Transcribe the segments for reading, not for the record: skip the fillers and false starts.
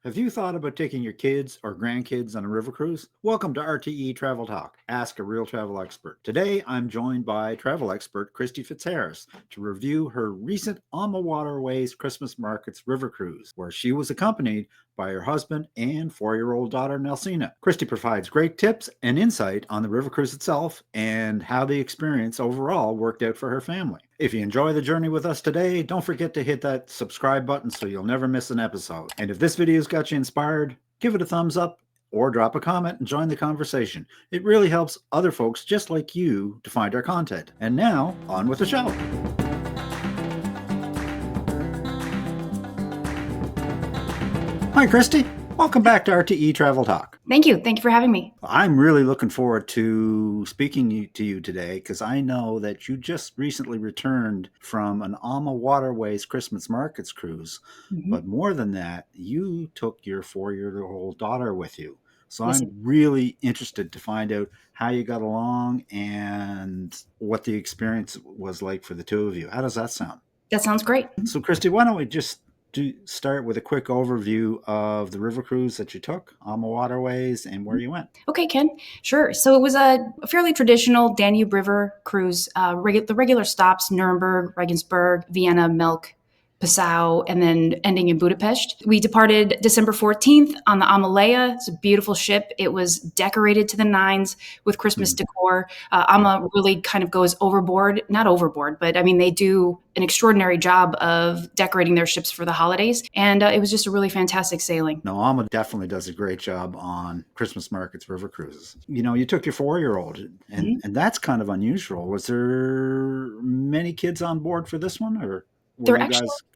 Have you thought about taking your kids or grandkids on a river cruise? Welcome to RTE-Travel Talk. Ask a real travel expert. Today, I'm joined by travel expert Christy Fitzharris to review her recent AmaWaterways Christmas Markets river cruise, where she was accompanied by her husband and 4-year-old daughter Nelsina. Christy provides great tips and insight on the river cruise itself and how the experience overall worked out for her family. If you enjoy the journey with us today, don't forget to hit that subscribe button so you'll never miss an episode. And if this video's got you inspired, give it a thumbs up or drop a comment and join the conversation. It really helps other folks just like you to find our content. And now, on with the show. Hi, Christy. Welcome back to RTE Travel Talk. Thank you. Thank you for having me. I'm really looking forward to speaking to you today because I know that you just recently returned from an AmaWaterways Christmas Markets cruise. But more than that, you took your 4-year-old daughter with you. So Yes. I'm really interested to find out how you got along and what the experience was like for the two of you. How does that sound? That sounds great. So, Christy, why don't we just start with a quick overview of the river cruise that you took, AmaWaterways, and where you went. Okay, Ken. Sure. So it was a fairly traditional Danube River cruise. The regular stops: Nuremberg, Regensburg, Vienna, Melk, Passau, and then ending in Budapest. We departed December 14th on the Amalea. It's a beautiful ship. It was decorated to the nines with Christmas decor. Ama really kind of goes overboard, not overboard, but I mean, they do an extraordinary job of decorating their ships for the holidays. And it was just a really fantastic sailing. No, Ama definitely does a great job on Christmas Markets river cruises. You know, you took your 4-year-old, and that's kind of unusual. Was there many kids on board for this one, or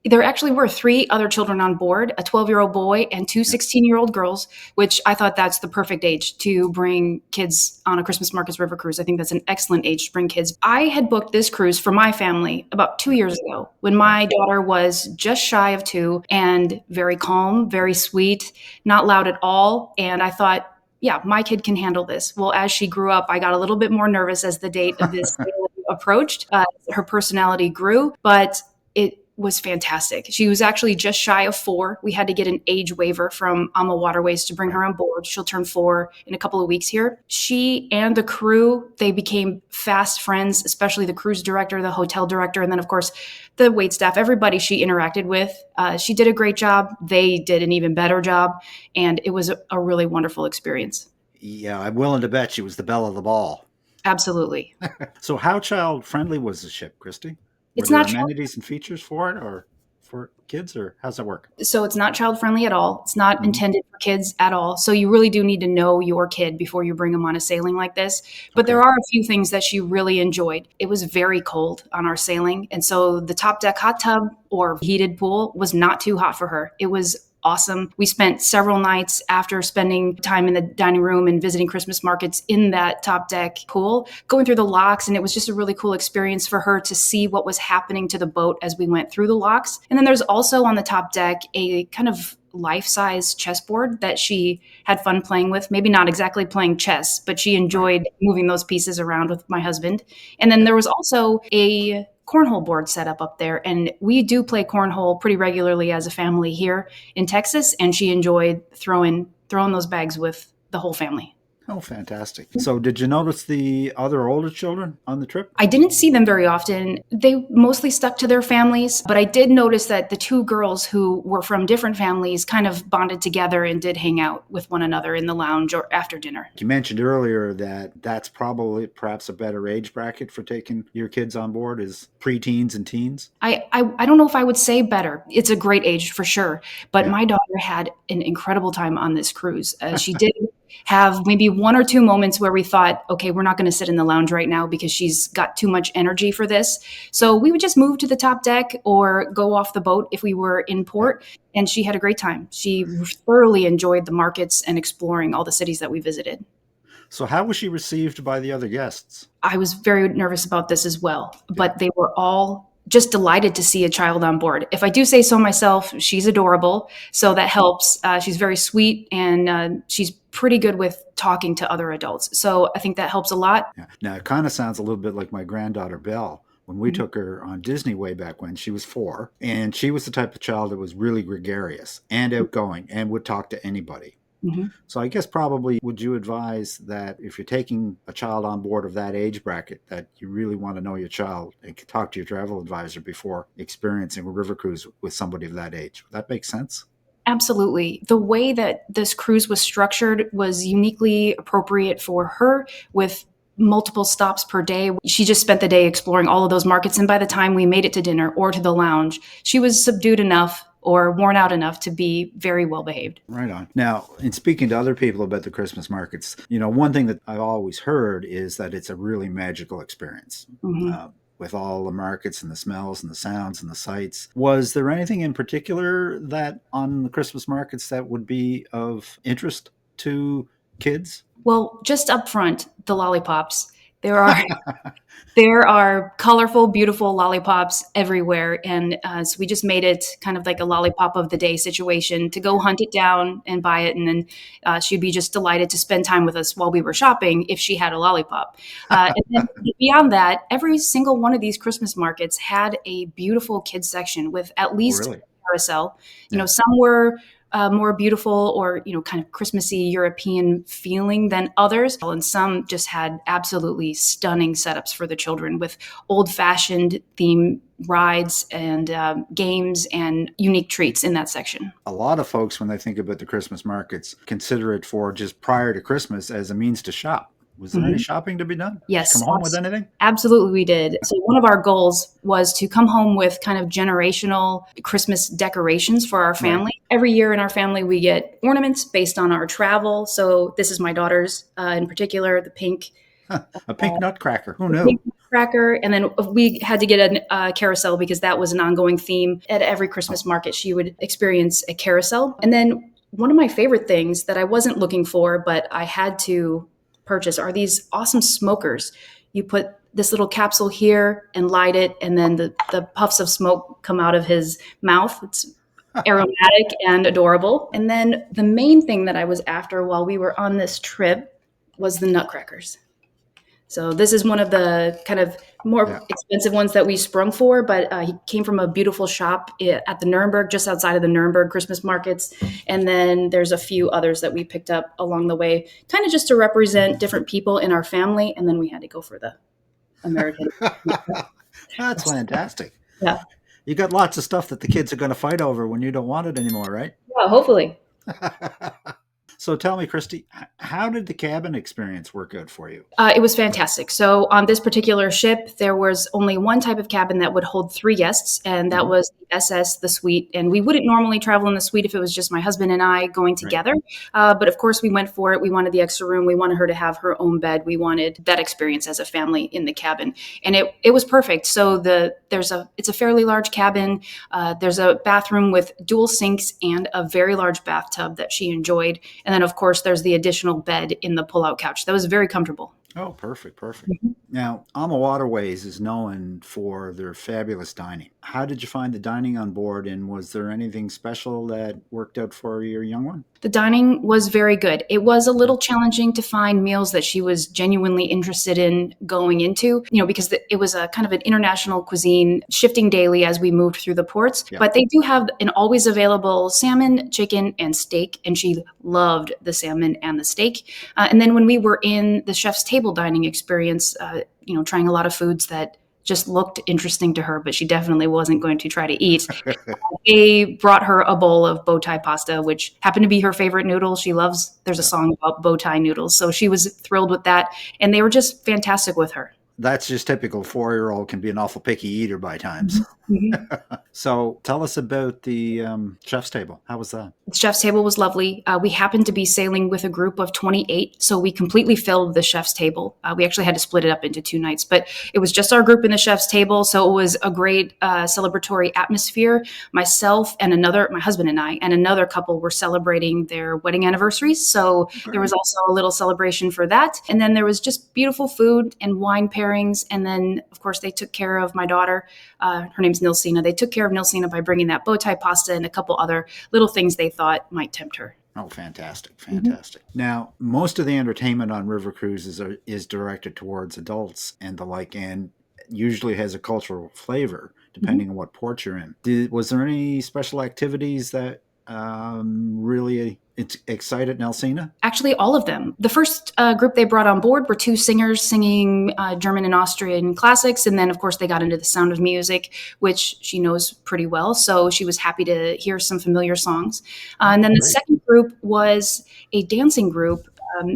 There actually were 3 other children on board, a 12-year-old boy and 2 16-year-old girls, which I thought that's the perfect age to bring kids on a Christmas Markets river cruise. I think that's an excellent age to bring kids. I had booked this cruise for my family about 2 years ago when my daughter was just shy of 2 and very calm, very sweet, not loud at all. And I thought, yeah, my kid can handle this. Well, as she grew up, I got a little bit more nervous as the date of this approached. Her personality grew, but it was fantastic. She was actually just shy of 4. We had to get an age waiver from AmaWaterways to bring her on board. She'll turn 4 in a couple of weeks here. She and the crew, they became fast friends, especially the cruise director, the hotel director, and then, of course, the wait staff, everybody she interacted with. She did a great job. They did an even better job, and it was a really wonderful experience. Yeah, I'm willing to bet she was the belle of the ball. Absolutely. So how child-friendly was the ship, Christy? It's Were there not amenities and features for it, or for kids, or how's that work? So it's not child friendly at all. It's not intended for kids at all. So you really do need to know your kid before you bring them on a sailing like this. But there are a few things that she really enjoyed. It was very cold on our sailing. And so the top deck hot tub or heated pool was not too hot for her. It was awesome. We spent several nights after spending time in the dining room and visiting Christmas markets in that top deck pool, going through the locks. And it was just a really cool experience for her to see what was happening to the boat as we went through the locks. And then there's also on the top deck a kind of life-size chessboard that she had fun playing with. Maybe not exactly playing chess, but she enjoyed moving those pieces around with my husband. And then there was also a cornhole board set up there. And we do play cornhole pretty regularly as a family here in Texas. And she enjoyed throwing those bags with the whole family. Oh, fantastic. So did you notice the other older children on the trip? I didn't see them very often. They mostly stuck to their families, but I did notice that the 2 girls who were from different families kind of bonded together and did hang out with one another in the lounge or after dinner. You mentioned earlier that that's probably perhaps a better age bracket for taking your kids on board is preteens and teens. I don't know if I would say better. It's a great age for sure. But my daughter had an incredible time on this cruise. She did have maybe 1 or 2 moments where we thought, okay, we're not going to sit in the lounge right now because she's got too much energy for this. So we would just move to the top deck or go off the boat if we were in port. And she had a great time. She thoroughly enjoyed the markets and exploring all the cities that we visited. So how was she received by the other guests? I was very nervous about this as well, but they were all just delighted to see a child on board. If I do say so myself, she's adorable. So that helps. She's very sweet and she's pretty good with talking to other adults. So I think that helps a lot. Yeah. Now, it kind of sounds a little bit like my granddaughter, Belle. when we took her on Disney way back when. She was 4, and she was the type of child that was really gregarious and outgoing and would talk to anybody. Mm-hmm. So I guess probably would you advise that if you're taking a child on board of that age bracket, that you really want to know your child and talk to your travel advisor before experiencing a river cruise with somebody of that age? Would that make sense? Absolutely. The way that this cruise was structured was uniquely appropriate for her, with multiple stops per day. She just spent the day exploring all of those markets. And by the time we made it to dinner or to the lounge, she was subdued enough or worn out enough to be very well behaved. Right on. Now, in speaking to other people about the Christmas markets, one thing that I've always heard is that it's a really magical experience. Mm-hmm. With all the markets and the smells and the sounds and the sights. Was there anything in particular that on the Christmas markets that would be of interest to kids? Well, just up front, the lollipops. There are colorful, beautiful lollipops everywhere. And so we just made it kind of like a lollipop of the day situation to go hunt it down and buy it. And then she'd be just delighted to spend time with us while we were shopping if she had a lollipop. And then beyond that, every single one of these Christmas markets had a beautiful kids section with at least Really? a carousel. Some were more beautiful or, kind of Christmassy European feeling than others. And some just had absolutely stunning setups for the children with old-fashioned theme rides and games and unique treats in that section. A lot of folks, when they think about the Christmas markets, consider it for just prior to Christmas as a means to shop. Was there any shopping to be done? Yes. Did you come home with anything? Absolutely, we did. So one of our goals was to come home with kind of generational Christmas decorations for our family. Right. Every year in our family, we get ornaments based on our travel. So this is my daughter's in particular, the pink. A pink nutcracker. Who knew? Nutcracker. And then we had to get a carousel because that was an ongoing theme. At every Christmas market, she would experience a carousel. And then one of my favorite things that I wasn't looking for, but I had to purchase are these awesome smokers. You put this little capsule here and light it, and then the puffs of smoke come out of his mouth. It's aromatic and adorable. And then the main thing that I was after while we were on this trip was the nutcrackers. So this is one of the kind of more expensive ones that we sprung for, but he came from a beautiful shop at the Nuremberg, just outside of the Nuremberg Christmas markets. And then there's a few others that we picked up along the way, kind of just to represent different people in our family. And then we had to go for the American. That's fantastic. Yeah. You got lots of stuff that the kids are going to fight over when you don't want it anymore, right? Yeah, hopefully. So tell me, Christy, how did the cabin experience work out for you? It was fantastic. So on this particular ship, there was only one type of cabin that would hold 3 guests, and that was the SS, the suite. And we wouldn't normally travel in the suite if it was just my husband and I going together. Right. But of course, we went for it. We wanted the extra room. We wanted her to have her own bed. We wanted that experience as a family in the cabin. And it was perfect. So it's a fairly large cabin. There's a bathroom with dual sinks and a very large bathtub that she enjoyed. And then, of course, there's the additional bed in the pull-out couch. That was very comfortable. Oh, perfect. Mm-hmm. Now, AmaWaterways is known for their fabulous dining. How did you find the dining on board, and was there anything special that worked out for your young one? The dining was very good. It was a little challenging to find meals that she was genuinely interested in going into, because it was a kind of an international cuisine shifting daily as we moved through the ports. Yeah. But they do have an always available salmon, chicken, and steak, and she loved the salmon and the steak. And then when we were in the chef's table dining experience, trying a lot of foods that just looked interesting to her, but she definitely wasn't going to try to eat. They brought her a bowl of bow tie pasta, which happened to be her favorite noodle. There's a song about bow tie noodles. So she was thrilled with that. And they were just fantastic with her. That's just typical 4-year-old can be an awful picky eater by times. Mm-hmm. So tell us about the chef's table. How was that? The chef's table was lovely. We happened to be sailing with a group of 28, so we completely filled the chef's table. We actually had to split it up into 2 nights, but it was just our group in the chef's table, so it was a great celebratory atmosphere. Myself and my husband and I, and another couple were celebrating their wedding anniversaries, so there was also a little celebration for that. And then there was just beautiful food and wine pairings, and then, of course, they took care of my daughter. Her name's Nilsina. They took care of Nilsina by bringing that bow tie pasta and a couple other little things they thought might tempt her. Oh, fantastic. Fantastic. Mm-hmm. Now, most of the entertainment on river cruises is directed towards adults and the like. And usually has a cultural flavor depending on what port you're in. Was there any special activities that really excited Nelsina? Actually, all of them. The first group they brought on board were two singers singing German and Austrian classics. And then, of course, they got into The Sound of Music, which she knows pretty well. So she was happy to hear some familiar songs. And then the second group was a dancing group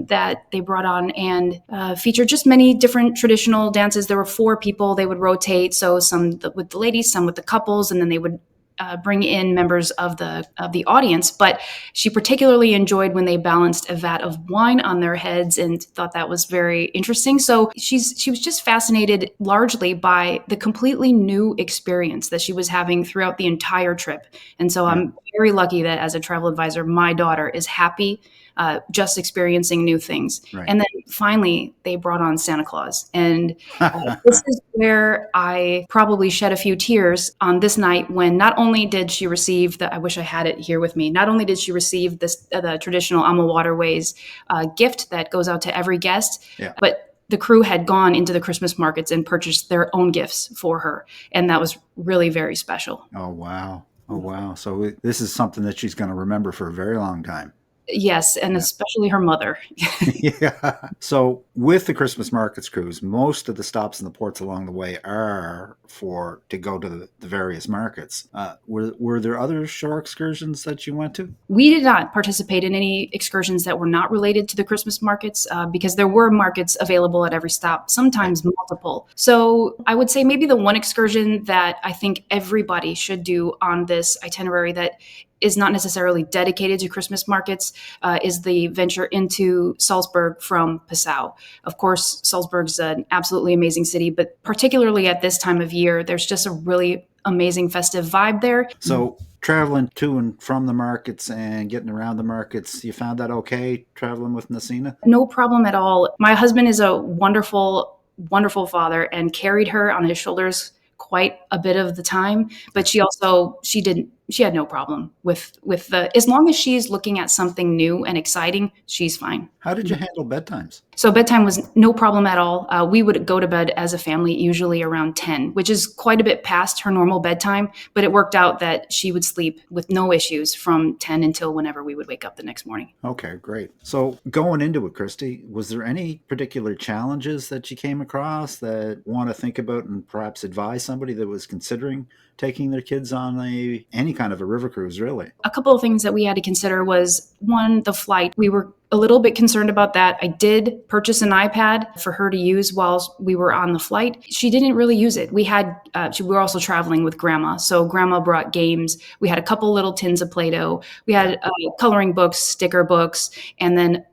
that they brought on and featured just many different traditional dances. There were 4 people. They would rotate. So some with the ladies, some with the couples, and then they would bring in members of the audience. But she particularly enjoyed when they balanced a vat of wine on their heads and thought that was very interesting. So she was just fascinated largely by the completely new experience that she was having throughout the entire trip. And so I'm very lucky that as a travel advisor, my daughter is happy just experiencing new things. Right. And then finally, they brought on Santa Claus. And this is where I probably shed a few tears on this night when not only did she receive I wish I had it here with me, not only did she receive the traditional AmaWaterways gift that goes out to every guest, but the crew had gone into the Christmas markets and purchased their own gifts for her. And that was really very special. Oh, wow. Oh, wow. So this is something that she's going to remember for a very long time. Yes, and especially her mother. Yeah. So with the Christmas Markets cruise, most of the stops in the ports along the way are to go to the various markets. Were there other shore excursions that you went to? We did not participate in any excursions that were not related to the Christmas markets because there were markets available at every stop, sometimes multiple. So I would say maybe the one excursion that I think everybody should do on this itinerary that is not necessarily dedicated to Christmas markets is the venture into Salzburg from Passau. Of course, Salzburg's an absolutely amazing city, but particularly at this time of year, there's just a really amazing festive vibe there. So traveling to and from the markets and getting around the markets, you found that okay, traveling with Nelsina? No problem at all. My husband is a wonderful, wonderful father and carried her on his shoulders quite a bit of the time, but she had no problem with as long as she's looking at something new and exciting, she's fine. How did you handle bedtimes? So bedtime was no problem at all. We would go to bed as a family usually around 10, which is quite a bit past her normal bedtime, but it worked out that she would sleep with no issues from 10 until whenever we would wake up the next morning. Okay, great. So going into it, Christy, was there any particular challenges that you came across that you want to think about and perhaps advise somebody that was considering taking their kids on any kind of a river cruise, really? A couple of things that we had to consider was, one, the flight. We were a little bit concerned about that. I did purchase an iPad for her to use while we were on the flight. She didn't really use it. We were also traveling with Grandma. So Grandma brought games. We had a couple little tins of Play-Doh. We had coloring books, sticker books, and then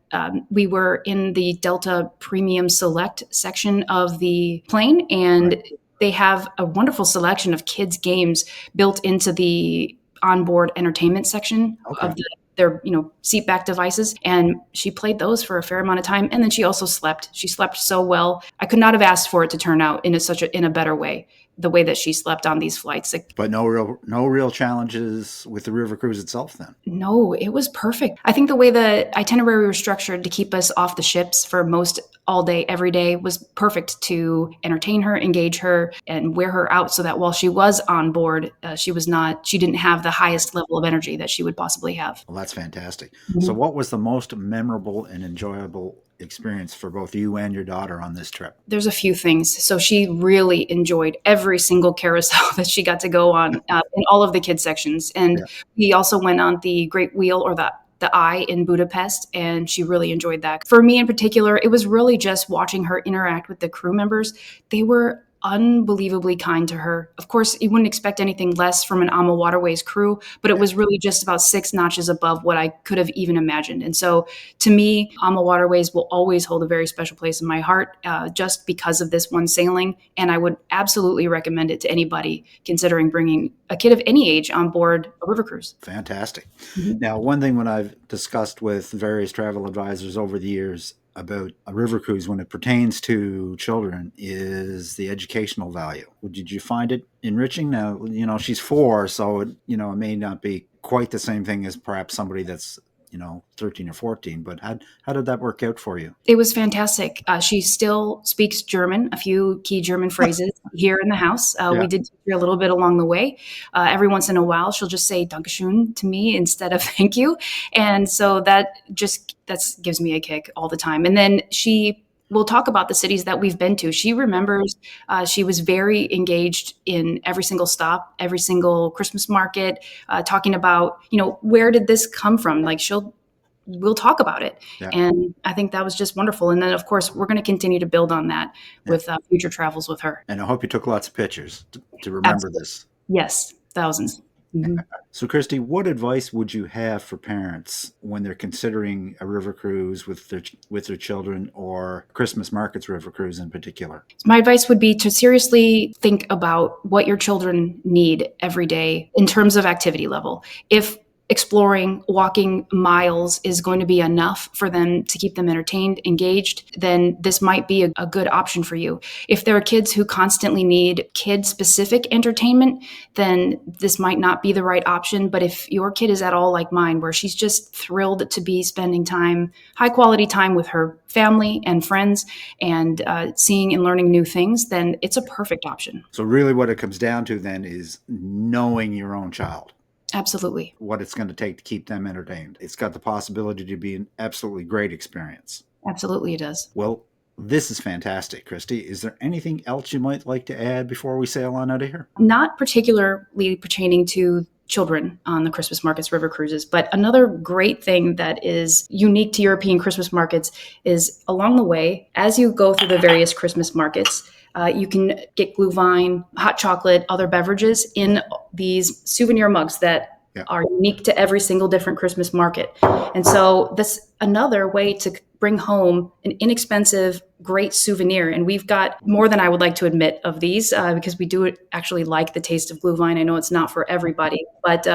we were in the Delta Premium Select section of the plane, and they have a wonderful selection of kids' games built into the onboard entertainment section of their seat back devices. And she played those for a fair amount of time. And then she also slept. She slept so well. I could not have asked for it to turn out in a better way, the way that she slept on these flights. But no real challenges with the river cruise itself then? No, it was perfect. I think the way the itinerary was structured to keep us off the ships for most all day, every day was perfect to entertain her, engage her, and wear her out so that while she was on board, she didn't have the highest level of energy that she would possibly have. Well, that's fantastic. Mm-hmm. So what was the most memorable and enjoyable experience for both you and your daughter on this trip? There's a few things. So she really enjoyed every single carousel that she got to go on in all of the kids sections. And we also went on the Great Wheel, or the Eye, in Budapest, and she really enjoyed that. For me in particular, it was really just watching her interact with the crew members. They were unbelievably kind to her. Of course, you wouldn't expect anything less from an AmaWaterways crew, but it was really just about 6 notches above what I could have even imagined. And so to me, AmaWaterways will always hold a very special place in my heart just because of this one sailing. And I would absolutely recommend it to anybody considering bringing a kid of any age on board a river cruise. Fantastic. Mm-hmm. Now, one thing when I've discussed with various travel advisors over the years about a river cruise when it pertains to children is the educational value. Did you find it enriching? Now, she's 4, so it may not be quite the same thing as perhaps somebody that's 13 or 14, but how did that work out for you? It was fantastic. She still speaks German, a few key German phrases here in the house. Yeah. We did teach her a little bit along the way. Every once in a while, she'll just say Dankeschön to me instead of thank you. And so that gives me a kick all the time. And then we'll talk about the cities that we've been to. She remembers she was very engaged in every single stop, every single Christmas market, talking about, where did this come from? Like we'll talk about it. Yeah. And I think that was just wonderful. And then, of course, we're going to continue to build on that with future travels with her. And I hope you took lots of pictures to remember Absolutely. this. Yes, thousands. Mm-hmm. So, Christy, what advice would you have for parents when they're considering a river cruise with their children, or Christmas markets river cruise in particular? My advice would be to seriously think about what your children need every day in terms of activity level. If exploring, walking miles is going to be enough for them to keep them entertained, engaged, then this might be a good option for you. If there are kids who constantly need kid-specific entertainment, then this might not be the right option. But if your kid is at all like mine, where she's just thrilled to be spending high-quality time with her family and friends and seeing and learning new things, then it's a perfect option. So really what it comes down to then is knowing your own child. Absolutely. What it's going to take to keep them entertained. It's got the possibility to be an absolutely great experience. Absolutely it does. Well, this is fantastic, Christy. Is there anything else you might like to add before we sail on out of here? Not particularly pertaining to children on the Christmas markets river cruises, but another great thing that is unique to European Christmas markets is along the way, as you go through the various Christmas markets, you can get glühwein, hot chocolate, other beverages in these souvenir mugs that are unique to every single different Christmas market. And so that's another way to bring home an inexpensive, great souvenir. And we've got more than I would like to admit of these because we do actually like the taste of glühwein. I know it's not for everybody, but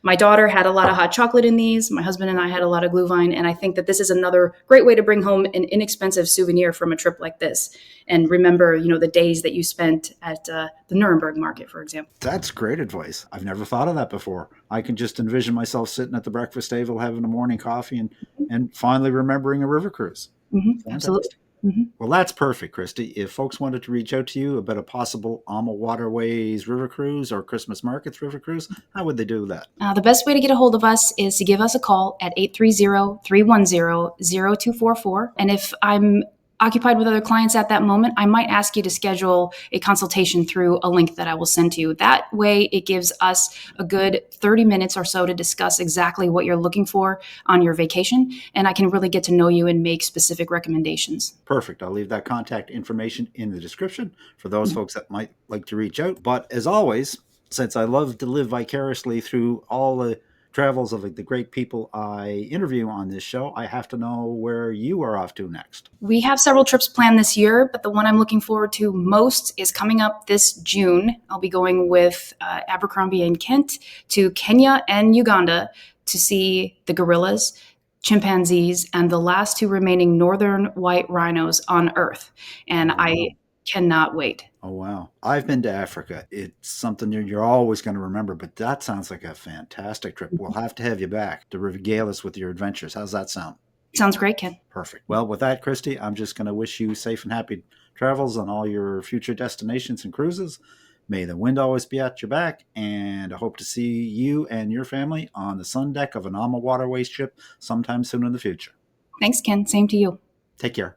my daughter had a lot of hot chocolate in these. My husband and I had a lot of glühwein. And I think that this is another great way to bring home an inexpensive souvenir from a trip like this. And remember, the days that you spent at the Nuremberg market, for example. That's great advice. I've never thought of that before. I can just envision myself sitting at the breakfast table, having a morning coffee and finally remembering a river cruise. Mm-hmm. Absolutely. Mm-hmm. Well, that's perfect, Christy. If folks wanted to reach out to you about a possible AmaWaterways river cruise or Christmas markets river cruise, how would they do that? The best way to get a hold of us is to give us a call at 830-310-0244. And if I'm occupied with other clients at that moment, I might ask you to schedule a consultation through a link that I will send to you. That way, it gives us a good 30 minutes or so to discuss exactly what you're looking for on your vacation, and I can really get to know you and make specific recommendations. Perfect. I'll leave that contact information in the description for those folks that might like to reach out. But as always, since I love to live vicariously through all the travels of the great people I interview on this show, I have to know where you are off to next. We have several trips planned this year, but the one I'm looking forward to most is coming up this June. I'll be going with Abercrombie and Kent to Kenya and Uganda to see the gorillas, chimpanzees, and the last two remaining northern white rhinos on Earth. And I cannot wait. Oh, wow. I've been to Africa. It's something you're always going to remember, but that sounds like a fantastic trip. We'll have to have you back to regale us with your adventures. How's that sound? Sounds great, Ken. Perfect. Well, with that, Christy, I'm just going to wish you safe and happy travels on all your future destinations and cruises. May the wind always be at your back, and I hope to see you and your family on the sun deck of an AmaWaterways ship sometime soon in the future. Thanks, Ken. Same to you. Take care.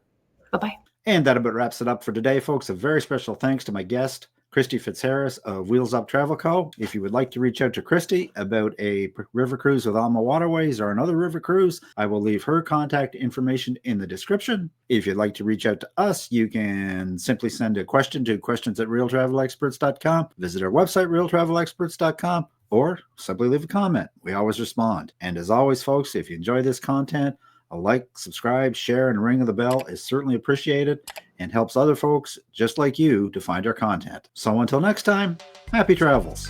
Bye-bye. And that about wraps it up for today, folks. A very special thanks to my guest, Christy Fitzharris of Wheels Up Travel Co. If you would like to reach out to Christy about a river cruise with AmaWaterways or another river cruise, I will leave her contact information in the description. If you'd like to reach out to us, you can simply send a question to questions@realtravelexperts.com, visit our website, realtravelexperts.com, or simply leave a comment. We always respond. And as always, folks, if you enjoy this content, a like, subscribe, share, and ring of the bell is certainly appreciated and helps other folks just like you to find our content. So until next time, happy travels.